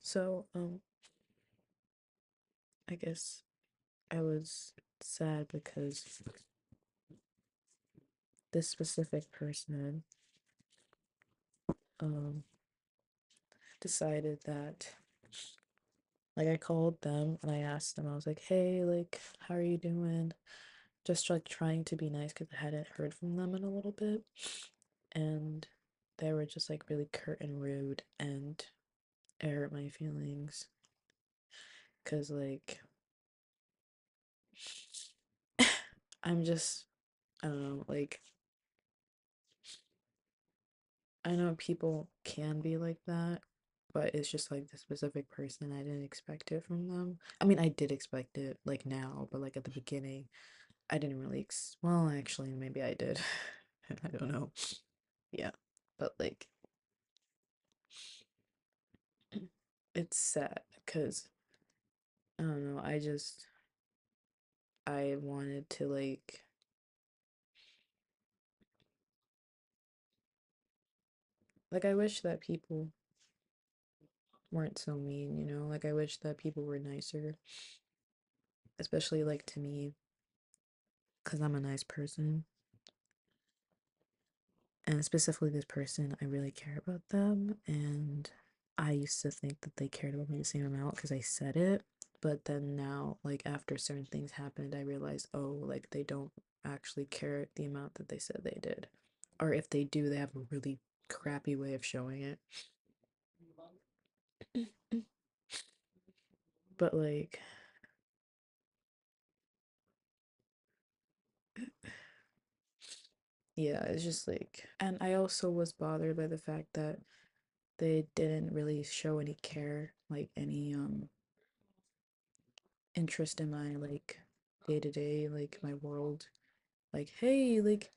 So, I guess I was sad because this specific person, um, decided that, like, I called them and I asked them, I was like, hey, like, how are you doing? Just like trying to be nice because I hadn't heard from them in a little bit. And they were just like really curt and rude, and it hurt my feelings because, like, I'm just, I don't know, like, I know people can be like that, but it's just like the specific person. I didn't expect it from them. I mean, I did expect it like now, but like at the beginning, I didn't really well, actually, maybe I did. I don't know. Yeah. But like it's sad because I don't know, I wanted to like I wish that people weren't so mean, you know? Like I wish that people were nicer, especially like to me, because I'm a nice person. And specifically this person, I really care about them, and I used to think that they cared about me the same amount because I said it, but then now, like, after certain things happened, I realized, oh, like, they don't actually care the amount that they said they did, or if they do, they have a really crappy way of showing it. But like, yeah, it's just like, and I also was bothered by the fact that they didn't really show any care, like any interest in my like day to day, like my world. Like, hey, like,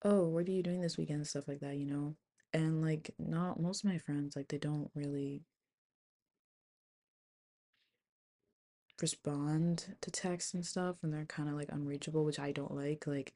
oh, what are you doing this weekend? Stuff like that, you know? And like, not most of my friends, like, they don't really respond to text and stuff, and they're kind of like unreachable, which I don't like. Like,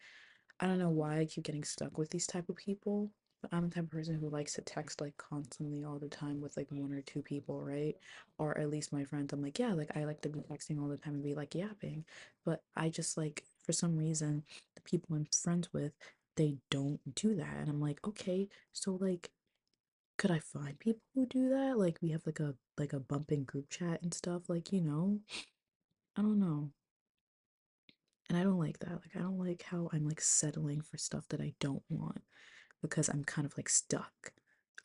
I don't know why I keep getting stuck with these type of people, but I'm the type of person who likes to text like constantly all the time with like one or two people, right? Or at least my friends. I'm like, yeah, like I like to be texting all the time and be like yapping. But I just like for some reason the people I'm friends with, they don't do that. And I'm like, okay, so like could I find people who do that? Like we have like a bumping group chat and stuff, like, you know? I don't know. And I don't like that. Like I don't like how I'm like settling for stuff that I don't want because I'm kind of like stuck.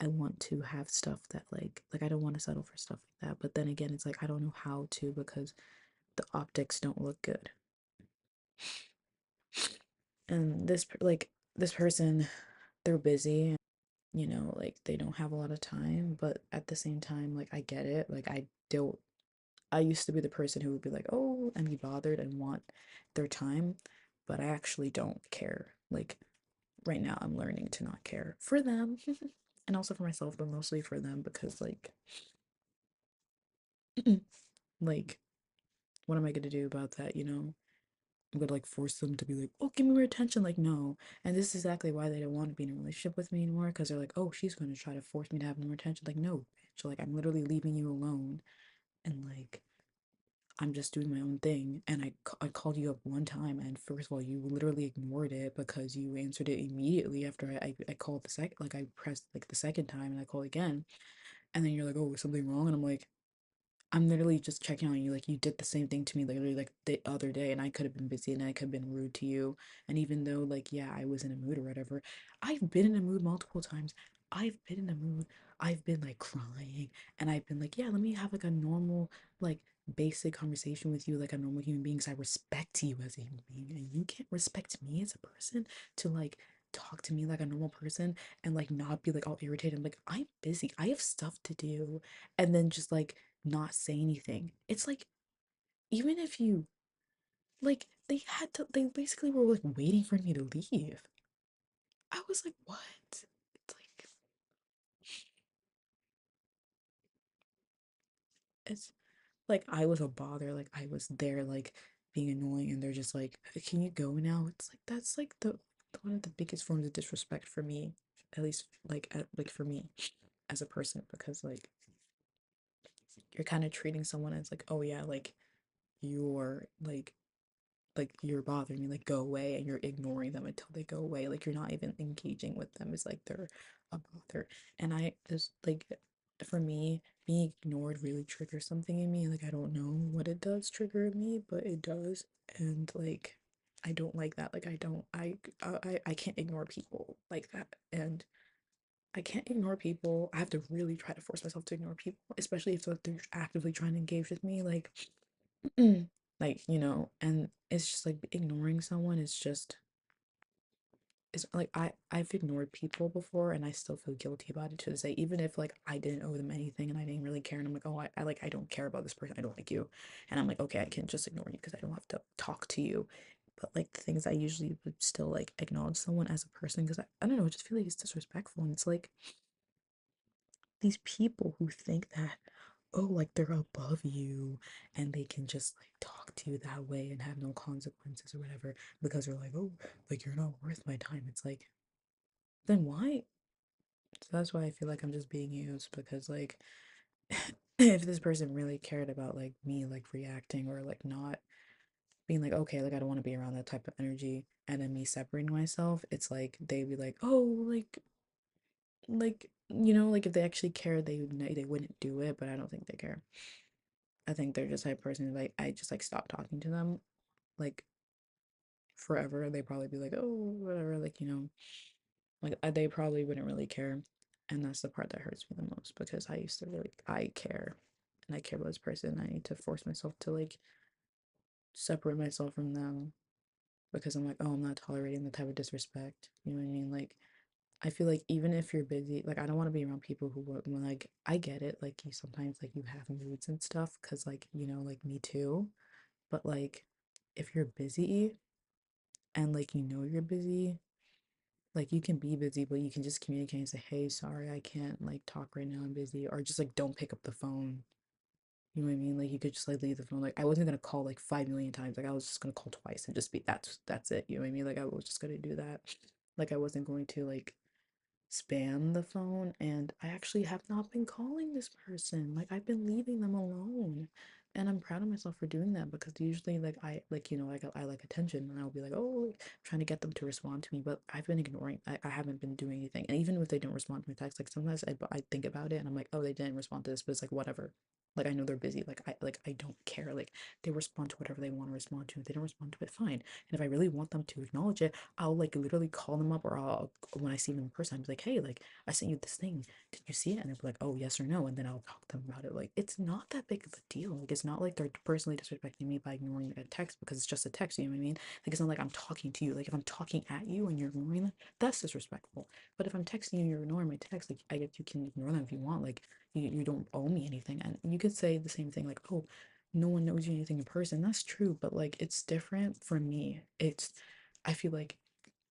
I want to have stuff that like I don't want to settle for stuff like that. But then again, it's like I don't know how to because the optics don't look good. And like this person, they're busy, you know, like they don't have a lot of time, but at the same time, like I get it. Like I used to be the person who would be like, "Oh," and be bothered and want their time, but I actually don't care. Like right now I'm learning to not care for them and also for myself, but mostly for them because like what am I gonna do about that, you know? I'm gonna like force them to be like, oh, give me more attention. Like, no. And this is exactly why they don't want to be in a relationship with me anymore, because they're like, oh, she's gonna try to force me to have more attention. Like, no, bitch. Like, I'm literally leaving you alone, and like I'm just doing my own thing. And I called you up one time, and first of all, you literally ignored it because you answered it immediately after I called the second, like I pressed like the second time and I called again. And then you're like, oh, is something wrong? And I'm like, I'm literally just checking on you. Like, you did the same thing to me literally like the other day, and I could have been busy and I could have been rude to you. And even though, like, yeah, I was in a mood or whatever, I've been in a mood multiple times. I've been in a mood. I've been like crying, and I've been like, yeah, let me have like a normal, like, basic conversation with you, like a normal human being, because I respect you as a human being, and you can't respect me as a person to like talk to me like a normal person and like not be like all irritated. Like, I'm busy. I have stuff to do. And then just like not say anything. It's like even if you like they basically were like waiting for me to leave. I was like, what? It's like it's like I was a bother, like I was there like being annoying and they're just like, can you go now? It's like that's like the one of the biggest forms of disrespect for me, at least like like for me as a person because like you're kind of treating someone as like, oh yeah, you're like you're bothering me, like go away, and you're ignoring them until they go away. Like you're not even engaging with them. It's like they're a bother. And I just like for me, being ignored really triggers something in me. Like I don't know what it does trigger in me, but it does. And like I don't like that. Like I don't I can't ignore people like that. And I can't ignore people. I have to really try to force myself to ignore people, especially if like, they're actively trying to engage with me. Like like, and it's just like ignoring someone is just it's like I've ignored people before and I still feel guilty about it to this day, even if like I didn't owe them anything and I didn't really care and I'm like, oh, I like I don't care about this person, I don't like you. And I'm like, okay, I can just ignore you because I don't have to talk to you. But like the things I usually would still like acknowledge someone as a person because I don't know, I just feel like it's disrespectful. And it's like these people who think that oh like they're above you and they can just like talk to you that way and have no consequences or whatever because they're like oh like you're not worth my time. It's like then why? So that's why I feel like I'm just being used because like if this person really cared about like me like reacting or like not being like okay like I don't want to be around that type of energy and then me separating myself, it's like they'd be like oh like if they actually cared they wouldn't do it, but I don't think they care. I think they're just type of person like I just like stop talking to them like forever. They probably be like, oh, whatever, like like they probably wouldn't really care. And that's the part that hurts me the most because I used to really I care and I care about this person. I need to force myself to like separate myself from them because I'm like, oh, I'm not tolerating the type of disrespect. You know what I mean? Like I feel like even if you're busy, like I don't want to be around people who when like I get it, like you sometimes like you have moods and stuff, cause like like me too. But like if you're busy and like you're busy, like you can be busy, but you can just communicate and say, hey, sorry, I can't like talk right now, I'm busy, or just like don't pick up the phone. You know what I mean? Like you could just like leave the phone. Like I wasn't gonna call like 5 million times. Like I was just gonna call twice and just be that's it. You know what I mean? Like I was just gonna do that. Like I wasn't going to like spam the phone, and I actually have not been calling this person. Like I've been leaving them alone. And I'm proud of myself for doing that because usually like I like like I like attention and I'll be like, oh like, trying to get them to respond to me, but I've been ignoring I haven't been doing anything. And even if they don't respond to my text, like sometimes I think about it and I'm like, oh they didn't respond to this, but it's like whatever. Like I know they're busy. Like I don't care. Like they respond to whatever they want to respond to. If they don't respond to it, fine. And if I really want them to acknowledge it, I'll like literally call them up or I'll when I see them in person, I'll be like, hey, like I sent you this thing. Did you see it? And they'll be like, oh, yes or no. And then I'll talk to them about it. Like it's not that big of a deal. Like it's not like they're personally disrespecting me by ignoring a text because it's just a text. You know what I mean? Like it's not like I'm talking to you. Like if I'm talking at you and you're ignoring them, that's disrespectful. But if I'm texting you and you're ignoring my text, like I guess you can ignore them if you want. Like you don't owe me anything. And you could say the same thing like, oh, no one knows you anything in person. That's true, but like it's different for me. I feel like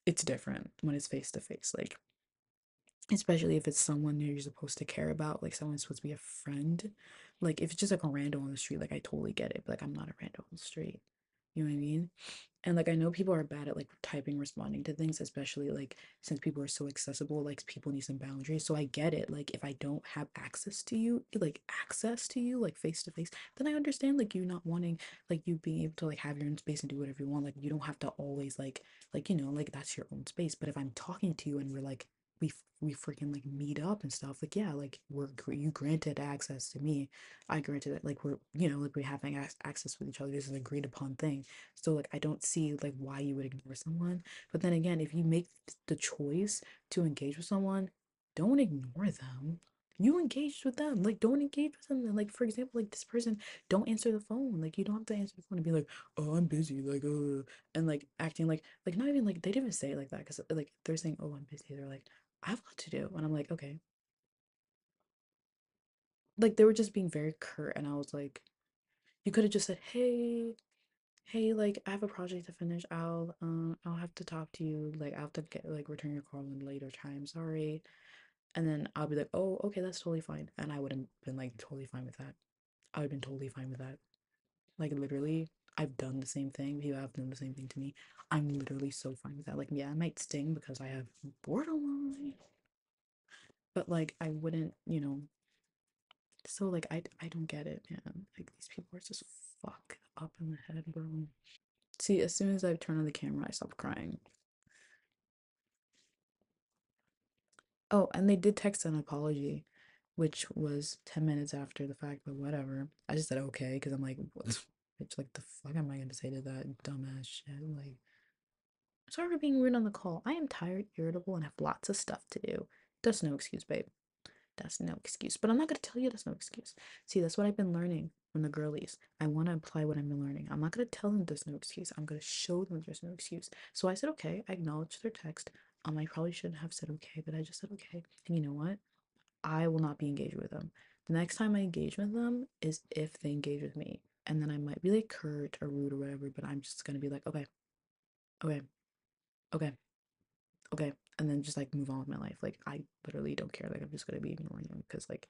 it's different when it's face to face. Like especially if it's someone you're supposed to care about, like someone's supposed to be a friend. Like if it's just like a rando on the street, like I totally get it, but like I'm not a rando on the street. You know what I mean? And like I know people are bad at like typing, responding to things, especially like since people are so accessible, like people need some boundaries. So I get it. Like if I don't have access to you, like face to face, then I understand like you not wanting like you being able to like have your own space and do whatever you want. Like you don't have to always like like that's your own space. But if I'm talking to you and we're like we freaking like meet up and stuff, like yeah, like you granted access to me, I granted it, like we're like we having access with each other. This is an agreed upon thing. So like I don't see like why you would ignore someone. But then again, if you make the choice to engage with someone, don't ignore them. You engaged with them. Like don't engage with them. Like for example, like this person, don't answer the phone. Like you don't have to answer the phone and be like, oh, I'm busy, and like acting like not even like they didn't even say it like that because like they're saying, oh, I'm busy. They're like, I have a lot to do, and I'm like, okay. Like they were just being very curt, and I was like, you could have just said, hey, like I have a project to finish. I'll have to talk to you. Like I'll have to get like return your call in a later time. Sorry. And then I'll be like, oh, okay, that's totally fine. And I would have been like totally fine with that. I would have been totally fine with that. Like literally, I've done the same thing. People have done the same thing to me. I'm literally so fine with that. Like, yeah, it might sting because I have borderline, but like I wouldn't, So like I don't get it, man. Like these people are just fucked up in the head, bro. See, as soon as I turn on the camera, I stop crying. Oh, and they did text an apology, which was 10 minutes after the fact, but whatever. I just said okay because I'm like, what? Bitch, like the fuck am I gonna say to that dumbass shit? Like, sorry for being rude on the call. I am tired, irritable, and have lots of stuff to do. That's no excuse, babe. That's no excuse. But I'm not gonna tell you that's no excuse. See, that's what I've been learning from the girlies. I want to apply what I've been learning. I'm not gonna tell them there's no excuse. I'm gonna show them there's no excuse. So I said okay. I acknowledged their text. I probably shouldn't have said okay, but I just said okay. And you know what? I will not be engaged with them. The next time I engage with them is if they engage with me. And then I might be like curt or rude or whatever, but I'm just gonna be like, okay, okay, okay, okay. And then just like move on with my life. Like I literally don't care. Like I'm just gonna be ignoring them because like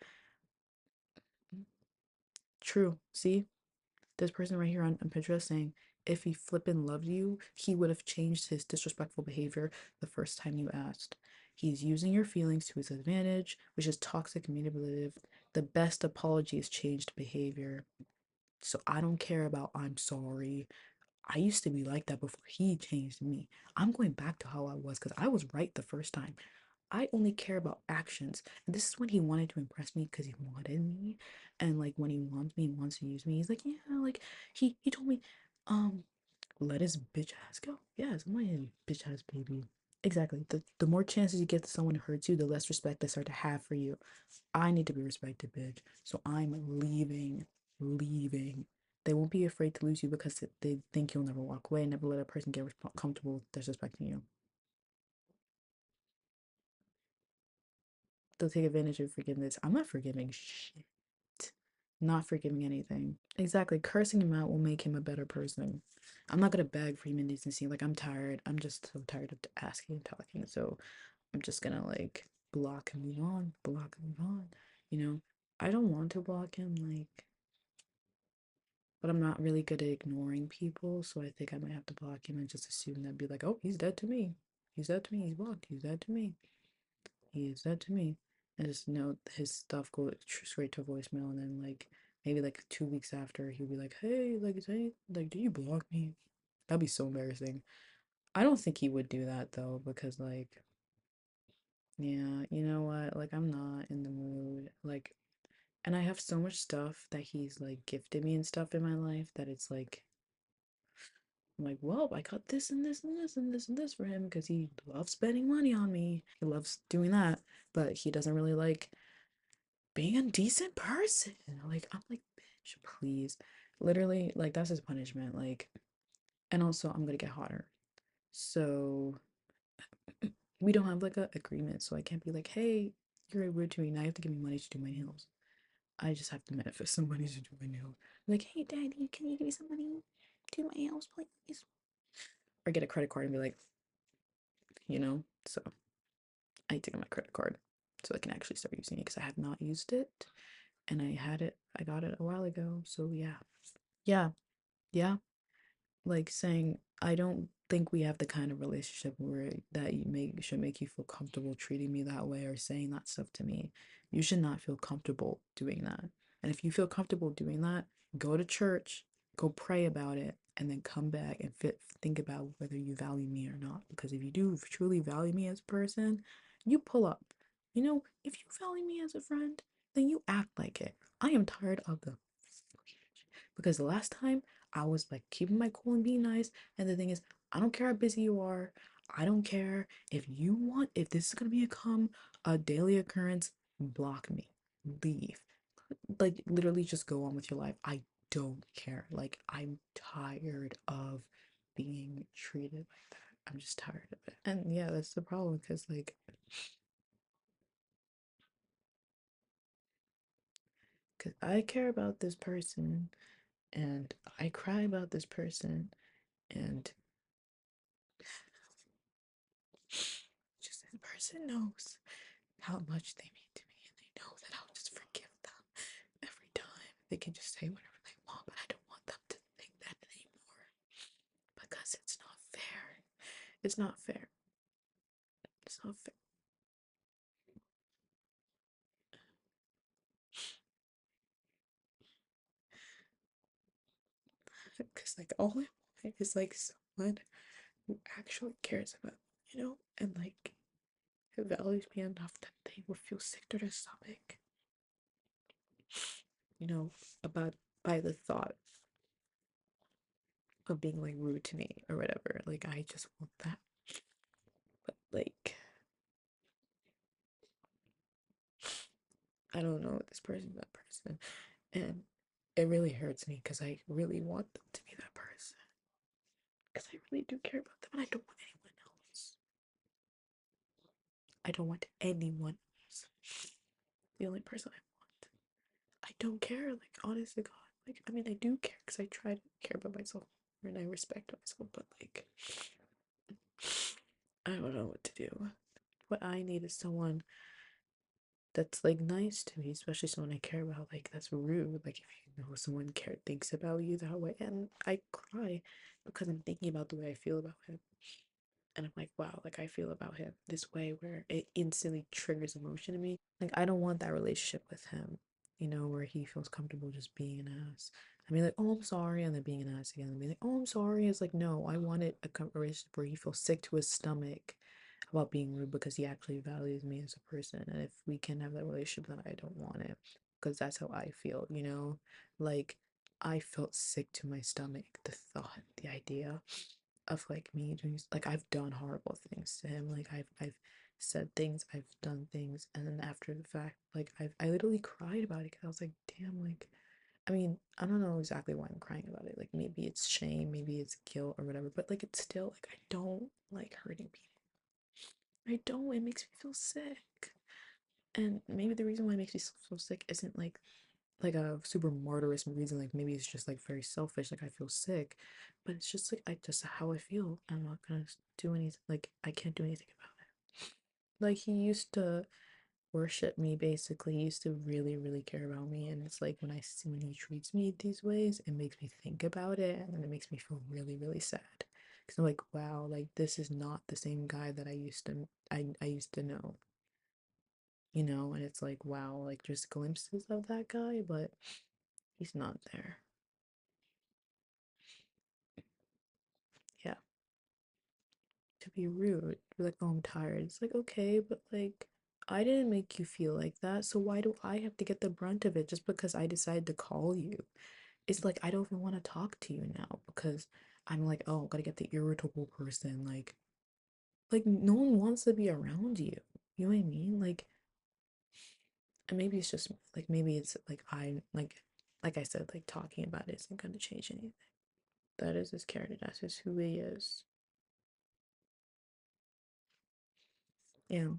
true. See, this person right here on Pinterest saying if he flippin' loved you, he would have changed his disrespectful behavior the first time you asked. He's using your feelings to his advantage, which is toxic and manipulative. The best apology is changed behavior. So I don't care about I'm sorry. I used to be like that before he changed me. I'm going back to how I was because I was right the first time. I only care about actions. And this is when he wanted to impress me because he wanted me. And like when he wants me, he wants to use me. He's like, yeah, like he told me, um, let his bitch ass go. Yes, I'm not his bitch ass baby. Exactly. The more chances you get that someone hurts you, the less respect they start to have for you. I need to be respected, bitch. So I'm leaving. Leaving. They won't be afraid to lose you because they think you'll never walk away. Never let a person get comfortable disrespecting you. They'll take advantage of forgiveness. I'm not forgiving shit. Not forgiving anything. Exactly. Cursing him out will make him a better person. I'm not gonna beg for human decency. Like I'm tired. I'm just so tired of asking and talking. So I'm just gonna like block and move on. Block and move on. You know, I don't want to block him, like, but I'm not really good at ignoring people. So I think I might have to block him and just assume that be like, oh, he's dead to me. He's dead to me. He's blocked. He's dead to me. He is dead to me. And just know his stuff go straight to voicemail, and then like maybe like 2 weeks after he'll be like, "Hey, like, like, do you block me?" That'd be so embarrassing. I don't think he would do that though, because like, yeah, you know what? Like, I'm not in the mood. Like, and I have so much stuff that he's like gifted me and stuff in my life that it's like, I'm like, well, I got this and this and this and this and this for him because he loves spending money on me. He loves doing that, but he doesn't really like being a decent person. Like, I'm like, bitch, please. Literally, like, that's his punishment. Like, and also, I'm gonna get hotter. So, we don't have like a agreement. So, I can't be like, hey, you're rude to me. Now you have to give me money to do my nails. I just have to manifest some money to do my nails. Like, hey, daddy, can you give me some money to do my nails, please? Or get a credit card and be like, you know? So, I need to get my credit card so I can actually start using it because I have not used it. And I got it a while ago. So, yeah. Yeah. Yeah. Like saying I don't think we have the kind of relationship where that you make should make you feel comfortable treating me that way or saying that stuff to me. You should not feel comfortable doing that. And if you feel comfortable doing that, go to church, go pray about it, and then come back and think about whether you value me or not. Because if you do truly value me as a person, you pull up. You know, if you value me as a friend, then you act like it. I am tired of the because the last time I was like keeping my cool and being nice. And the thing is, I don't care how busy you are. I don't care if you want, if this is gonna become a daily occurrence, block me. Leave. Like literally just go on with your life. I don't care. Like I'm tired of being treated like that. I'm just tired of it. And yeah, that's the problem because like because I care about this person and I cry about this person and just this person knows how much they mean to me, and they know that I'll just forgive them every time. They can just say whatever they want, but I don't want them to think that anymore because it's not fair. It's not fair. It's not fair. Because like all I want is like someone who actually cares about me, you know, and like who values me enough that they would feel sick to their stomach, you know, about by the thought of being like rude to me or whatever. Like I just want that. But like I don't know, this person's that person. And it really hurts me because I really want them to be that person. Because I really do care about them and I don't want anyone else. I don't want anyone else. The only person I want. I don't care, like, honest to God. Like, I mean, I do care because I try to care about myself and I respect myself, but like, I don't know what to do. What I need is someone that's like nice to me, especially someone I care about. Like, that's rude. Like, if you know someone thinks about you that way, and I cry because I'm thinking about the way I feel about him. And I'm like, wow, like I feel about him this way where it instantly triggers emotion in me. Like, I don't want that relationship with him, you know, where he feels comfortable just being an ass. I mean, like, oh, I'm sorry, and then being an ass again, and being like, oh, I'm sorry. It's like, no, I wanted a relationship where he feels sick to his stomach about being rude because he actually values me as a person. And if we can have that relationship, then I don't want it because that's how I feel, you know? Like, I felt sick to my stomach, the thought, the idea of like me doing like I've done horrible things to him. Like I've said things, I've done things, and then after the fact, like I literally cried about it because I was like, damn, like I mean, I don't know exactly why I'm crying about it. Like maybe it's shame, maybe it's guilt or whatever, but like it's still like I don't like hurting people. I don't. It makes me feel sick. And maybe the reason why it makes me feel sick isn't like a super martyrous reason. Like maybe it's just like very selfish. Like I feel sick, but it's just like I just how I feel. I'm not gonna do anything. Like I can't do anything about it. Like he used to worship me basically. He used to really really care about me, and it's like when I see when he treats me these ways, it makes me think about it, and then it makes me feel really really sad. Because I'm like, wow, like this is not the same guy that I used to know, you know. And it's like, wow, like just glimpses of that guy, but he's not there. Yeah, to be rude, be like, oh, I'm tired. It's like, okay, but like, I didn't make you feel like that, so why do I have to get the brunt of it just because I decided to call you? It's like, I don't even want to talk to you now because I'm like, oh, gotta get the irritable person. Like, no one wants to be around you. You know what I mean? And maybe it's just like, maybe it's like I said, like talking about it isn't gonna change anything. That is his character. That's just who he is. Yeah.